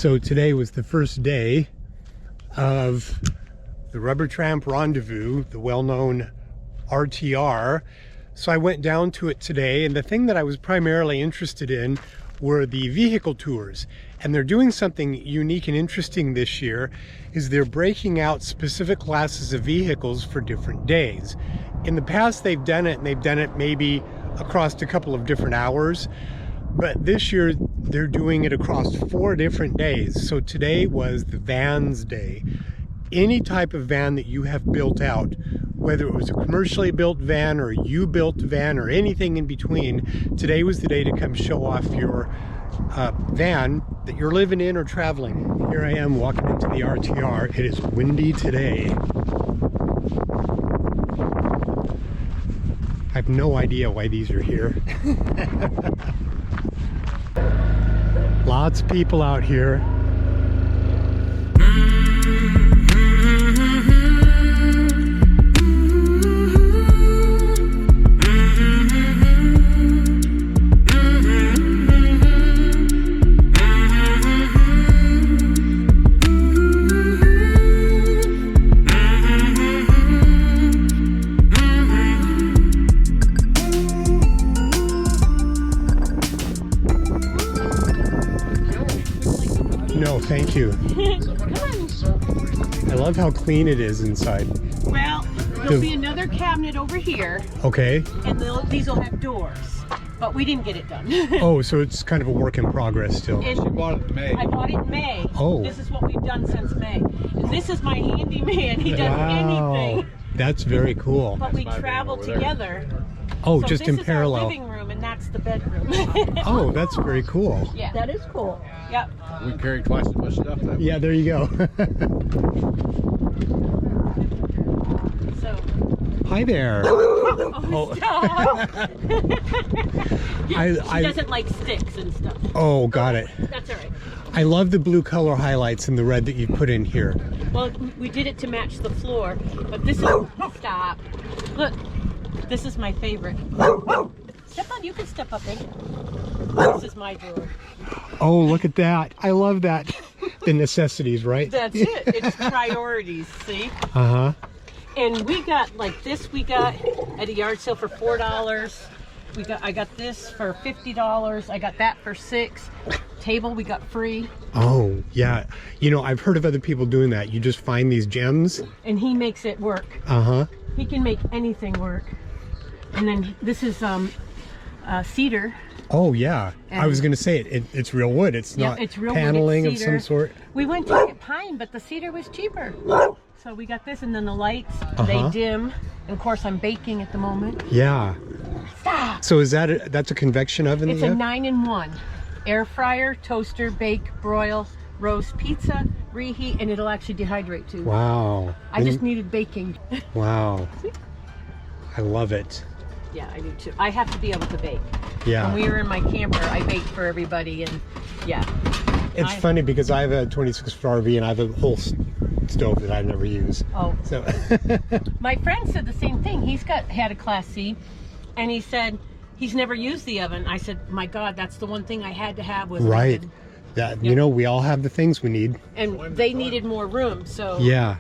So today was the first day of the Rubber Tramp Rendezvous, the well-known RTR. So I went down to it today, and the thing that I was primarily interested in were the vehicle tours. And they're doing something unique and interesting this year, is they're breaking out specific classes of vehicles for different days. In the past they've done it, and they've done it maybe across a couple of different hours. But this year they're doing it across 4 different days. So today was the Vans Day. Any type of van that you have built out, whether it was a commercially built van or you built a van or anything in between, today was the day to come show off your van that you're living in or traveling. Here I am walking into the RTR. It is windy today. I have no idea why these are here. Lots of people out here. No, thank you. I love how clean it is inside. Well, there'll be another cabinet over here. Okay. And these will have doors. But we didn't get it done. Oh, so it's kind of a work in progress still. She bought it in May. I bought it in May. Oh. This is what we've done since May. And this is my handyman. He does anything. That's very cool. But we travel together. Oh, so just in parallel. This is our living room, and that's the bedroom. Oh, that's very cool. Yeah, that is cool. Yep. We carry twice as much stuff. Yeah, there you go. So. Hi there. Oh, stop. She doesn't like sticks and stuff. Oh, got it. That's all right. I love the blue color highlights and the red that you put in here. Well, we did it to match the floor, but this is... Stop. Look, this is my favorite. Step on, you can step up in. This is my drawer. Oh, look at that. I love that. The necessities, right? That's it. It's priorities, see? Uh-huh. And we got, like this we got at a yard sale for $4. I got this for $50. I got that for $6. Table we got free. Oh, yeah. You know, I've heard of other people doing that. You just find these gems. And he makes it work. Uh-huh. He can make anything work. And then this is cedar. Oh, yeah. And I was going to say it's real wood. It's not it's real paneling wood. It's of some sort. We went to get pine, but the cedar was cheaper. So we got this, and then the lights, they dim. And of course, I'm baking at the moment. Yeah. Stop. So is that's a convection oven? It's a 9-in-1. Air fryer, toaster, bake, broil, roast, pizza, reheat, and it'll actually dehydrate too. Wow. I just needed baking. Wow. I love it. Yeah, I do too. I have to be able to bake. Yeah. When we were in my camper, I baked for everybody, and yeah. It's funny because I have a 26-foot RV and I have a whole stove that I never use. Oh. So. My friend said the same thing. He's had a Class C, and he said he's never used the oven. I said, my God, that's the one thing I had to have was right. oven. Yeah. You know, we all have the things we need. And they needed more room, so. Yeah.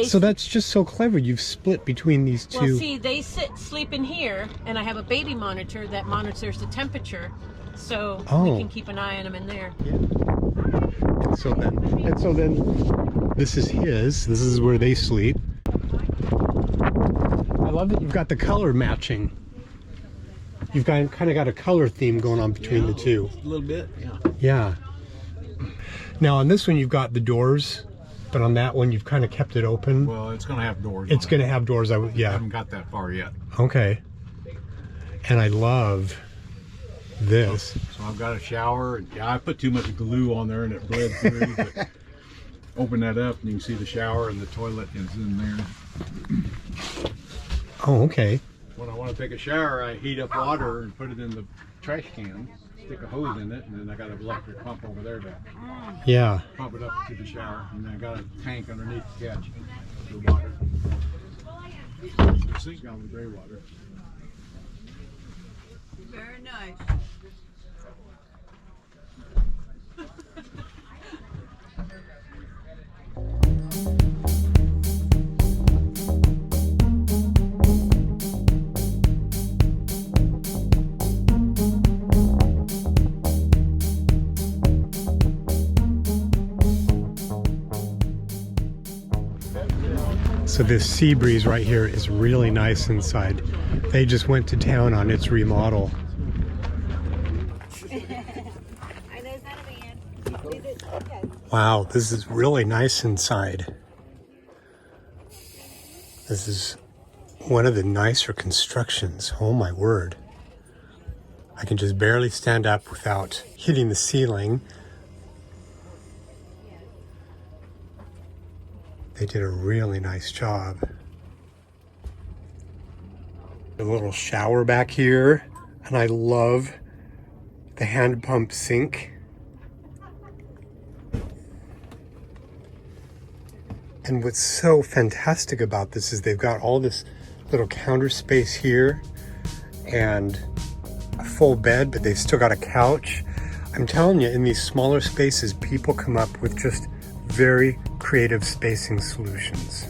So that's just so clever. You've split between these two. Well, see, they sleep in here, and I have a baby monitor that monitors the temperature, so we can keep an eye on them in there. Yeah. And so then, this is his. This is where they sleep. I love that you've got the color matching. You've kind of got a color theme going on between the two. A little bit, yeah. Yeah. Now on this one, you've got the doors. But on that one, you've kind of kept it open. Well, it's going to have doors. It's going to have doors. I Yeah. haven't got that far yet. Okay. And I love this. So I've got a shower. Yeah, I put too much glue on there and it bled through. But open that up and you can see the shower and the toilet is in there. Oh, okay. When I want to take a shower, I heat up water and put it in the trash can. Stick a hose in it, and then I got an electric pump over there to pump it up to the shower, and then I got a tank underneath to catch the water. The sink down with gray water. Very nice. So this Sea Breeze right here is really nice inside. They just went to town on its remodel. Wow, this is really nice inside. This is one of the nicer constructions. Oh my word. I can just barely stand up without hitting the ceiling. They did a really nice job. A little shower back here, and I love the hand pump sink. And what's so fantastic about this is they've got all this little counter space here and a full bed, but they've still got a couch. I'm telling you, in these smaller spaces, people come up with just very creative spacing solutions.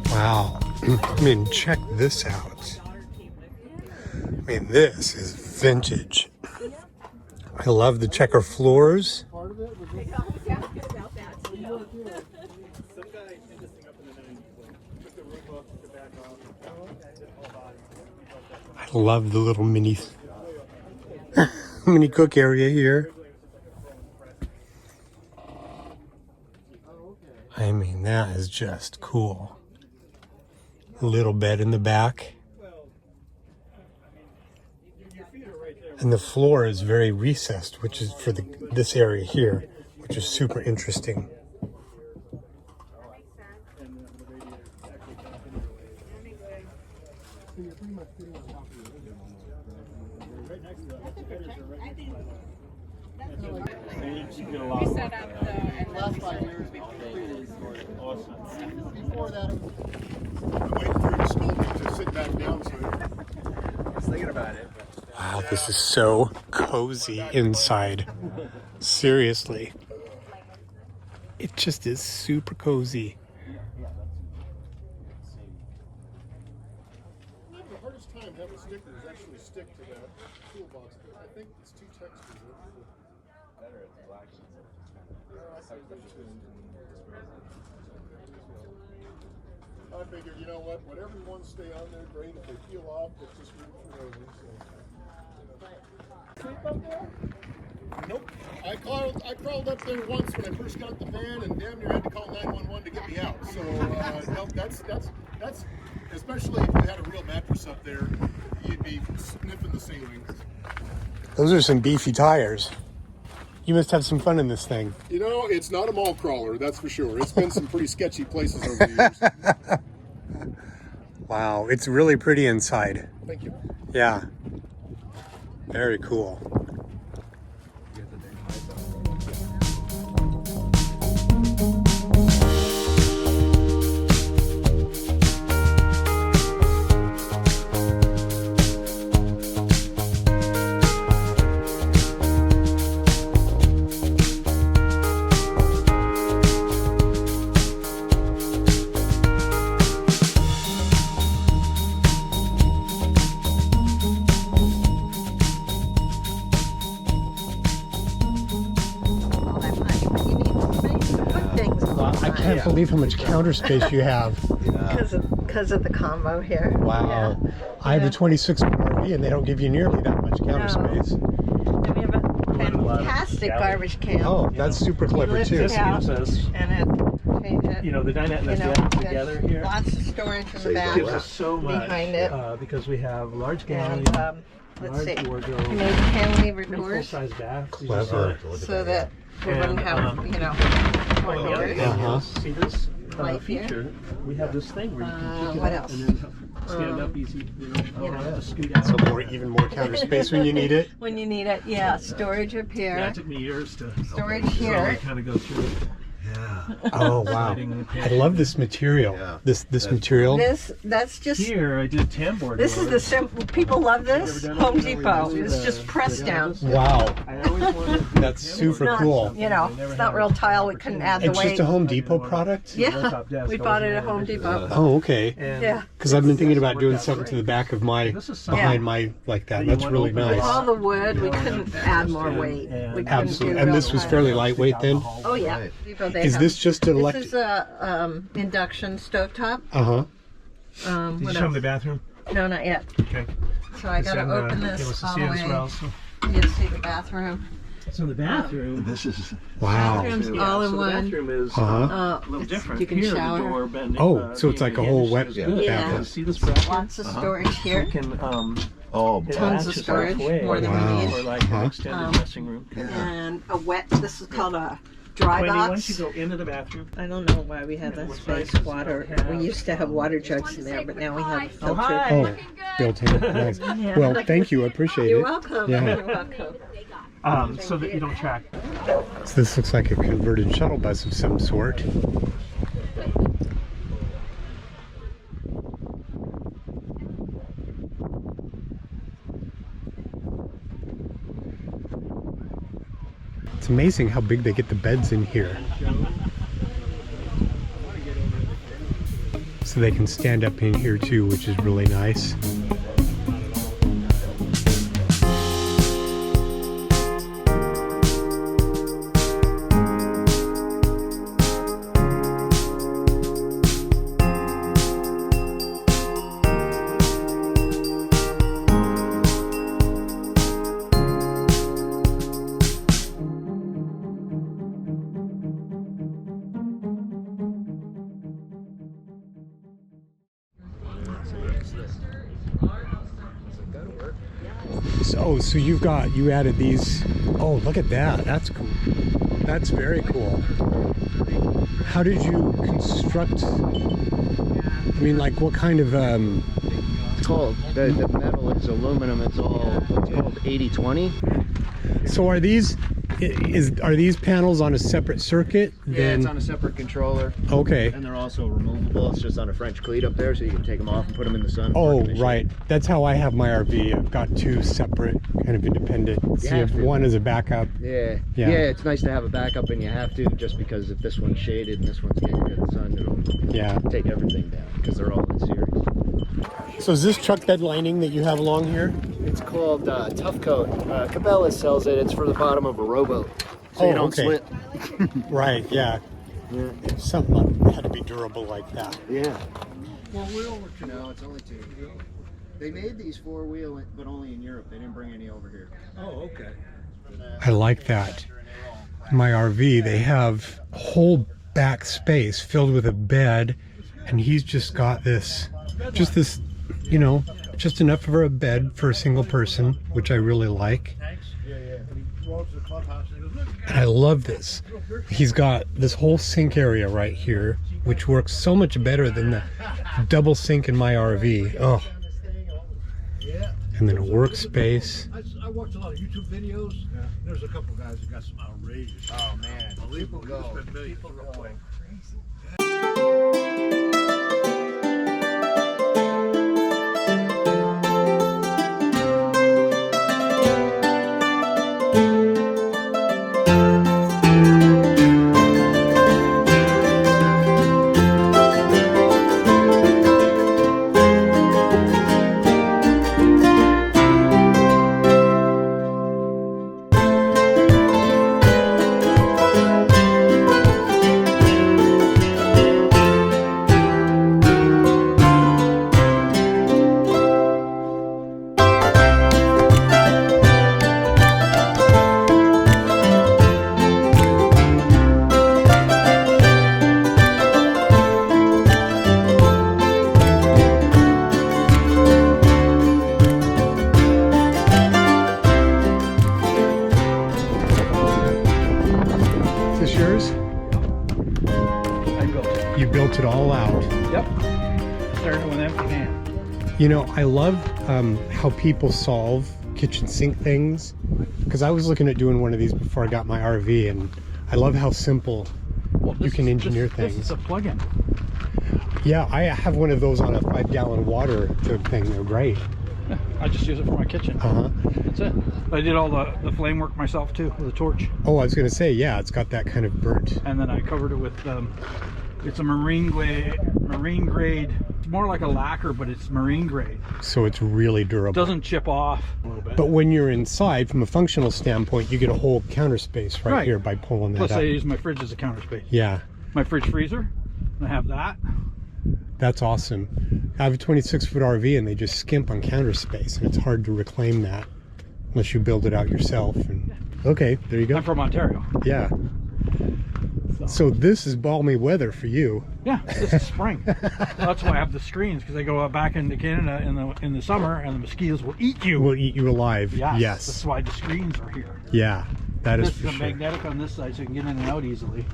Wow, I mean, check this out. I mean, this is vintage. I love the checker floors. I love the little mini cook area here. I mean, that is just cool. Little bed in the back. And the floor is very recessed, which is for this area here, which is super interesting. Before that, I'm waiting for your smoking to sit back down. So I was thinking about it. Wow, this is so cozy inside. Seriously. It just is super cozy. The hardest time having stickers actually stick to that toolbox. I think it's two textures. Better at the black. I figured, you know what, whatever ones stay on there, great. If they peel off, it's just room for those. Sleep up there? Nope. I crawled up there once when I first got the van, and damn near had to call 911 to get me out. So no, that's especially if you had a real mattress up there, you'd be sniffing the ceiling. Those are some beefy tires. You must have some fun in this thing. You know, it's not a mall crawler, that's for sure. It's been some pretty sketchy places over the years. Wow, it's really pretty inside. Thank you. Yeah. Very cool. I can't believe how much counter space you have. Because of the combo here. Wow. Yeah. I have a 26 RV and they don't give you nearly that much counter space. And we have a fantastic garbage can. Oh, that's super clever lift too. it out, Gives us, and it, you know, the dinette that's together here. Lots of storage in the back. Gives us so much behind it. because we have large galley, And let's see, large wardrobe, we made cantilever doors full-size bath. Clever. so that we wouldn't have, you know, more Oh, the other doors. thing is, see this Light here. feature? We have this thing where you can pick it what up else? and then stand up easy. You know, you don't have to scoot out. So even more counter space when you need it. When you need it, yeah, storage up Yeah, here, it took me years to storage here, kind of go through it. Yeah. Oh wow! I love this material. Yeah. This material. That's just. Here, I did tambour. This is the simple. People love this. Home Depot. It's just press down. Wow, I always wanted that's super cool. You know, it's not real tile. We couldn't add the It's weight. just a Home Depot product. Yeah, we bought it at Home Depot. Oh, okay. Yeah. Because I've been thinking about doing something to the back of my behind my like that. That's really nice. All the wood, we couldn't add more weight. We couldn't Absolutely. do And real this was tile. fairly lightweight then. Oh yeah. Depot, they Is have- this just an This electric? is a induction stovetop. Uh huh. Did you What show them else? the bathroom? No, not yet. Okay. So I gotta And, open he this wants to all see the it as way. well. So, You see the bathroom. so the bathroom. This is Wow. Bathroom's Yeah, all so in the one. bathroom is Uh-huh. a little different. You can Here, shower. the door bending. Oh, so it's like a whole wet Yeah. Yeah. You see this bathroom? Lots of storage here. You can oh, it Tons of attaches storage, halfway more than we Wow. need. for like an Uh-huh. extended dressing room. And a wet. This is called a dry Wendy, once you box. go into the bathroom, I don't know why we have that space. Water. We used to have water jugs in there, but now we have a filter. Oh, built in. Nice. Well, thank you. I appreciate You're it. welcome. Yeah. You're welcome. so that you don't track. So this looks like a converted shuttle bus of some sort. It's amazing how big they get the beds in here. So they can stand up in here too, which is really nice. So you added these. Oh, look at that. That's cool. That's very cool. How did you construct? I mean, like what kind of It's called, the metal is aluminum, it's called 80-20. so are these panels on a separate circuit? Yeah, it's on a separate controller, Okay. and they're also removable. It's just on a French cleat up there, so you can take them off and put them in the sun. Oh, right. That's how I have my RV. I've got two separate, kind of independent. So you have one as a backup. Yeah. Yeah. Yeah, it's nice to have a backup, and you have to, just because if this one's shaded and this one's getting to the sun, it'll Yeah. take everything down, because they're all in series. So is this truck bed lining that you have along here? It's called Tough Coat. Cabela sells it. It's for the bottom of a rowboat, so you Oh, don't okay. slip. Right, yeah. Yeah. Something had to be durable like that. Yeah. No, it's only two. They made these four-wheel, but only in Europe. They didn't bring any over here. Oh, okay. I like that. In my RV, they have a whole back space filled with a bed, and he's just got this, you know, just enough for a bed for a single person, which I really like. And I love this. He's got this whole sink area right here, which works so much better than the double sink in my RV. Oh. And then a workspace. I watch a lot of YouTube videos. There's a couple guys that got some outrageous. Oh man, people go. People go. Is this yours? I built it. You built it all out. Yep. Started with empty hand. You know, I love how people solve kitchen sink things, because I was looking at doing one of these before I got my RV, and I love how simple Well, you can engineer this things. is a plug-in. Yeah, I have one of those on a 5-gallon water jug thing. They're great. Yeah, I just use it for my kitchen. That's it. I did all the flame work myself too with a torch. Oh, I was going to say, yeah, it's got that kind of burnt. And then I covered it with, it's a marine grade. It's more like a lacquer, but it's marine grade. So it's really It durable. doesn't chip off a little bit. But when you're inside, from a functional standpoint, you get a whole counter space right here by pulling that Plus up. I use my fridge as a counter space. Yeah, My fridge freezer, I have that. that's awesome. I have a 26-foot RV and they just skimp on counter space, and it's hard to reclaim that unless you build it out yourself. And okay, there you go. I'm from Ontario. Yeah. So this is balmy weather for you. Yeah, this is spring. That's why I have the screens, because they go back into Canada in the summer and the mosquitoes will eat you. Will eat you alive. Yes. That's why the screens are here. Yeah, that is This for is a sure. magnetic on this side so you can get in and out easily.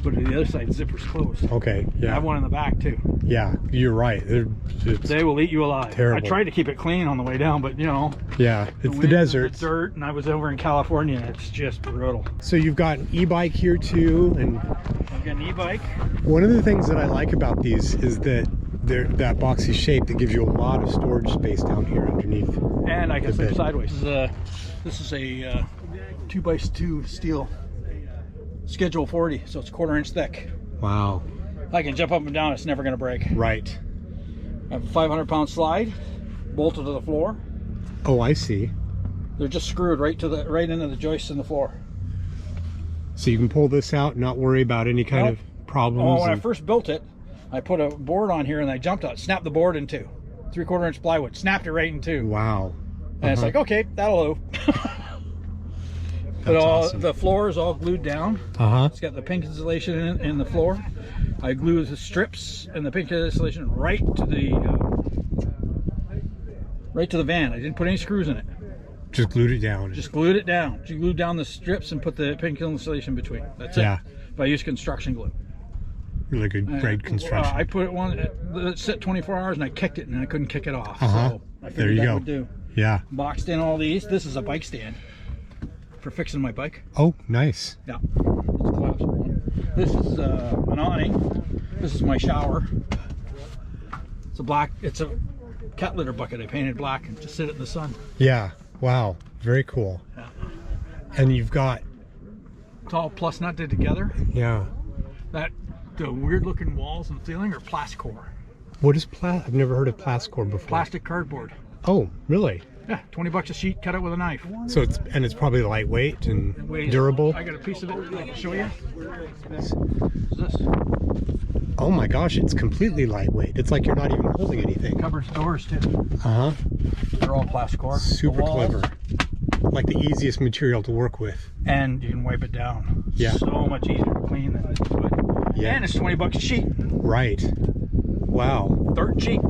But on the other side, zipper's closed. Okay, I yeah. have one in the back too. Yeah, you're right. It's, They will eat you alive. Terrible. I tried to keep it clean on the way down, but you know, yeah, it's the wind and desert. the dirt, and I was over in California, and it's just brutal. So you've got an e-bike here too, and I've got an e-bike. one of the things that I like about these is that they're that boxy shape that gives you a lot of storage space down here underneath. And I can The sleep bed. sideways. This is a 2x2 steel schedule 40, so it's 1/4 inch thick. Wow. I can jump up and down, it's never going to break. Right. I have a 500-pound slide bolted to the floor. Oh, I see. They're just screwed right into the joists in the floor. So you can pull this out and not worry about any kind of problems. Oh, when I and- first built it, I put a board on here and I jumped out, snapped the board in two. 3/4 inch plywood, snapped it right in two. Wow. And it's like, okay, that'll do. But That's awesome. the floor is all glued down. Uh-huh. It's got the pink insulation in the floor. I glue the strips and the pink insulation right to the van. I didn't put any screws in it. Just glued it down. Just glued it down. Just glued down the strips and put the pink insulation between. That's Yeah. it. But I use construction glue. Really good, great construction. I put it one. It set 24 hours and I kicked it and I couldn't kick it off. Uh-huh. So I There figured you that go. would do. Yeah. Boxed in all these. This is a bike stand for fixing my bike. Oh, nice. Yeah, it's a collapsible one. This is an awning. This is my shower. It's a cat litter bucket I painted black and just sit it in the sun. Yeah. Wow. Very cool. Yeah. And you've got, It's all plus nutted together. yeah. The weird looking walls and ceiling are Plascore. What is I've never heard of Plascore before. Plastic cardboard. Oh, really? Yeah, 20 bucks a sheet, cut it with a knife. So it's probably lightweight and It weighs- durable. I got a piece of it I can show you. This is this. Oh my gosh, it's completely lightweight. It's like you're not even holding anything. Covers doors too. Uh-huh. They're all Plascore. Super The walls, clever. Like the easiest material to work with. And you can wipe it down. Yeah. So much easier to clean than it's wood. Yeah. And it's 20 bucks a sheet. Right. Wow. Dirt cheap.